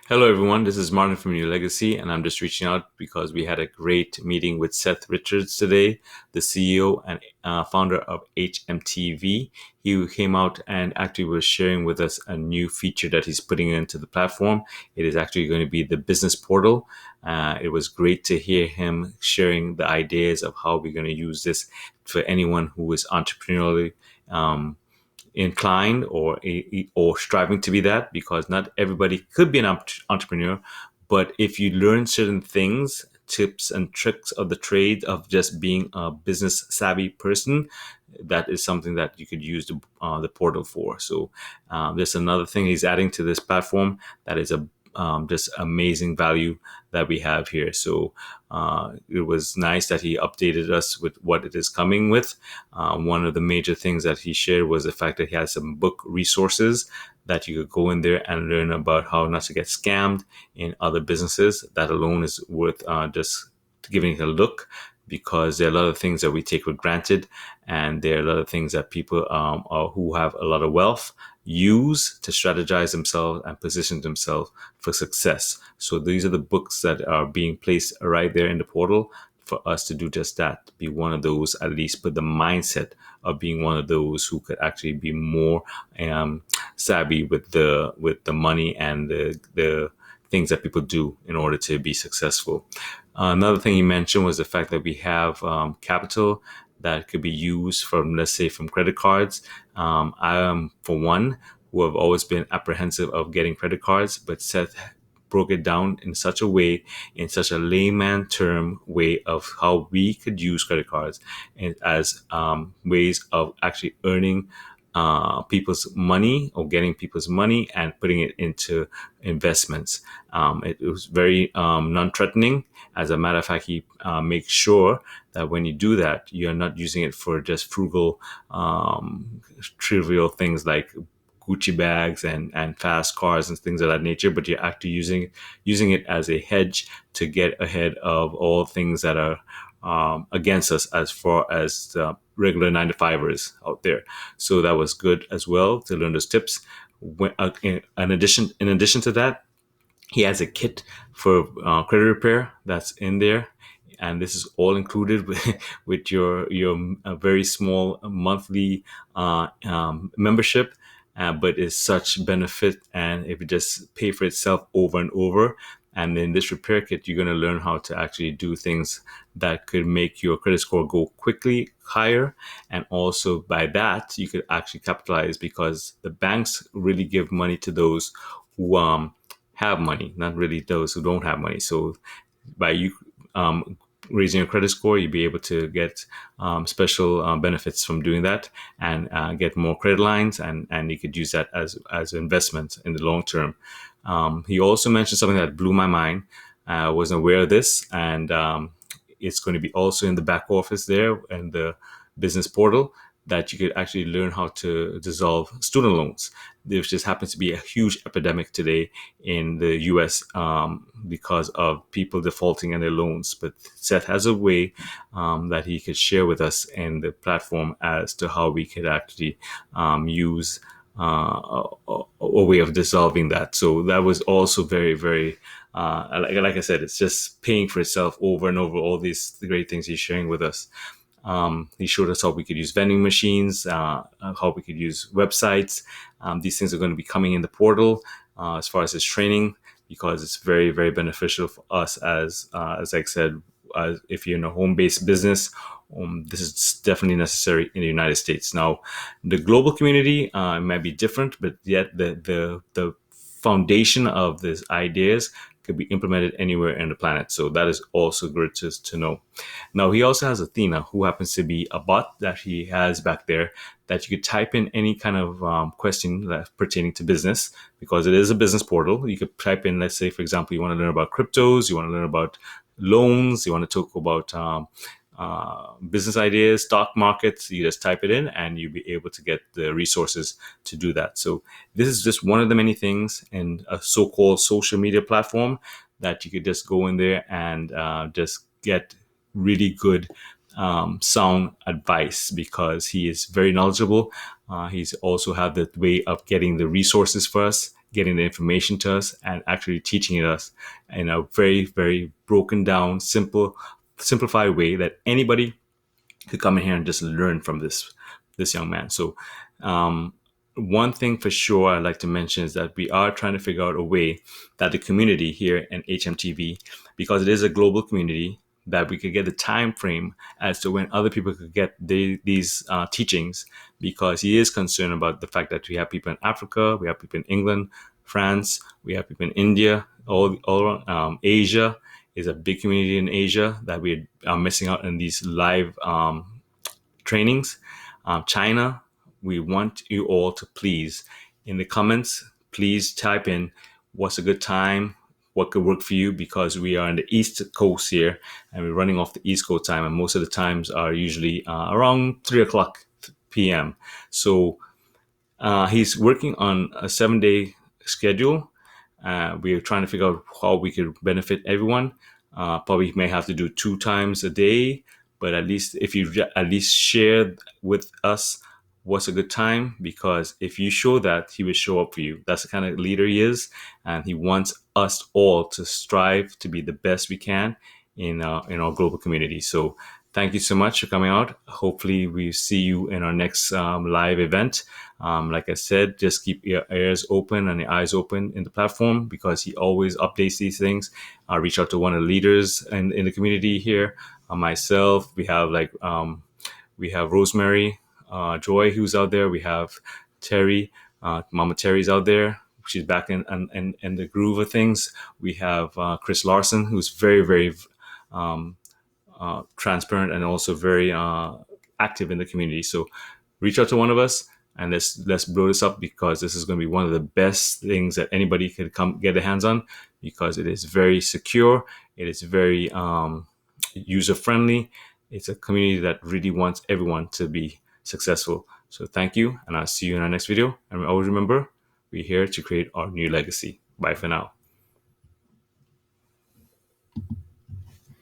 Hello, everyone. This is Martin from New Legacy, and I'm just reaching out because we had a great meeting with Seth Richards today, the CEO and founder of HMTv. He came out and actually was sharing with us a new feature that he's putting into the platform. It is actually going to be the business portal. It was great to hear him sharing the ideas of how we're going to use this for anyone who is entrepreneurially um, inclined or striving to be that, because not everybody could be an entrepreneur. But if you learn certain things, tips and tricks of the trade of just being a business savvy person, that is something that you could use the portal for. So there's another thing he's adding to this platform that is a just amazing value that we have here. So it was nice that he updated us with what it is coming with. One of the major things that he shared was the fact that he has some book resources that you could go in there and learn about how not to get scammed in other businesses. That alone is worth just giving it a look, because there are a lot of things that we take for granted, and there are a lot of things that people who have a lot of wealth use to strategize themselves and position themselves for success. So these are the books that are being placed right there in the portal for us to do just that, be one of those, at least put the mindset of being one of those who could actually be more savvy with the money and the things that people do in order to be successful. Another thing he mentioned was the fact that we have capital that could be used from, let's say, from credit cards. I am, for one, who have always been apprehensive of getting credit cards, but Seth broke it down in such a way, in such a layman term way, of how we could use credit cards as ways of actually earning people's money, or getting people's money and putting it into investments. It was very non-threatening. As a matter of fact, he makes sure that when you do that, you're not using it for just frugal, trivial things like Gucci bags and fast cars and things of that nature, but you're actually using it as a hedge to get ahead of all things that are against us, as far as the regular 9 to 5ers out there. So that was good as well to learn those tips. In addition to that, he has a kit for credit repair that's in there, and this is all included with your very small monthly membership. But it's such benefit, and if it just pay for itself over and over. And in this repair kit, you're going to learn how to actually do things that could make your credit score go quickly higher. And also by that, you could actually capitalize, because the banks really give money to those who have money, not really those who don't have money. So by you um, raising your credit score, you'll be able to get special benefits from doing that, and get more credit lines, and you could use that as an investment in the long term. He also mentioned something that blew my mind. I wasn't aware of this, and it's going to be also in the back office there in the business portal, that you could actually learn how to dissolve student loans. There just happens to be a huge epidemic today in the US because of people defaulting on their loans. But Seth has a way that he could share with us in the platform as to how we could actually use a way of dissolving that. So that was also very, very, like I said, it's just paying for itself over and over, all these great things he's sharing with us. He showed us how we could use vending machines, how we could use websites. These things are going to be coming in the portal as far as his training, because it's very, very beneficial for us as I said, if you're in a home-based business. This is definitely necessary in the United States. Now, the global community might be different, but yet the foundation of these ideas could be implemented anywhere in the planet. So that is also good to know. Now, he also has Athena, who happens to be a bot that he has back there, that you could type in any kind of question that's pertaining to business, because it is a business portal. You could type in, let's say, for example, you want to learn about cryptos, you want to learn about loans, you want to talk about business ideas, stock markets. You just type it in, and you'll be able to get the resources to do that. So this is just one of the many things in a so-called social media platform that you could just go in there and just get really good sound advice, because he is very knowledgeable. He's also have the way of getting the resources for us, getting the information to us and actually teaching it us in a very, very broken down, simplified way that anybody could come in here and just learn from this young man. So, um, one thing for sure I'd like to mention is that we are trying to figure out a way that the community here in HMTV, because it is a global community, that we could get the time frame as to when other people could get these teachings, because he is concerned about the fact that we have people in Africa, we have people in England, France, we have people in India, all around, Asia is a big community in Asia that we are missing out on these live trainings. China, we want you all to please, in the comments, please type in what's a good time, what could work for you, because we are on the East Coast here and we're running off the East Coast time, and most of the times are usually around 3 o'clock p.m. So he's working on a 7 day schedule. We're trying to figure out how we could benefit everyone. Probably may have to do 2 times a day, but at least if you at least share with us what's a good time, because if you show that, he will show up for you. That's the kind of leader he is, and he wants us all to strive to be the best we can in our global community. So thank you so much for coming out. Hopefully we see you in our next live event. Like I said, just keep your ears open and your eyes open in the platform, because he always updates these things. Reach out to one of the leaders in the community here. Myself, we have Rosemary, Joy, who's out there. We have Terry, Mama Terry's out there. She's back in the groove of things. We have Chris Larson, who's very, very transparent and also very active in the community. So reach out to one of us and let's blow this up, because this is going to be one of the best things that anybody could come get their hands on, because it is very secure. It is very user friendly. It's a community that really wants everyone to be successful. So thank you, and I'll see you in our next video. And always remember, we're here to create our new legacy. Bye for now.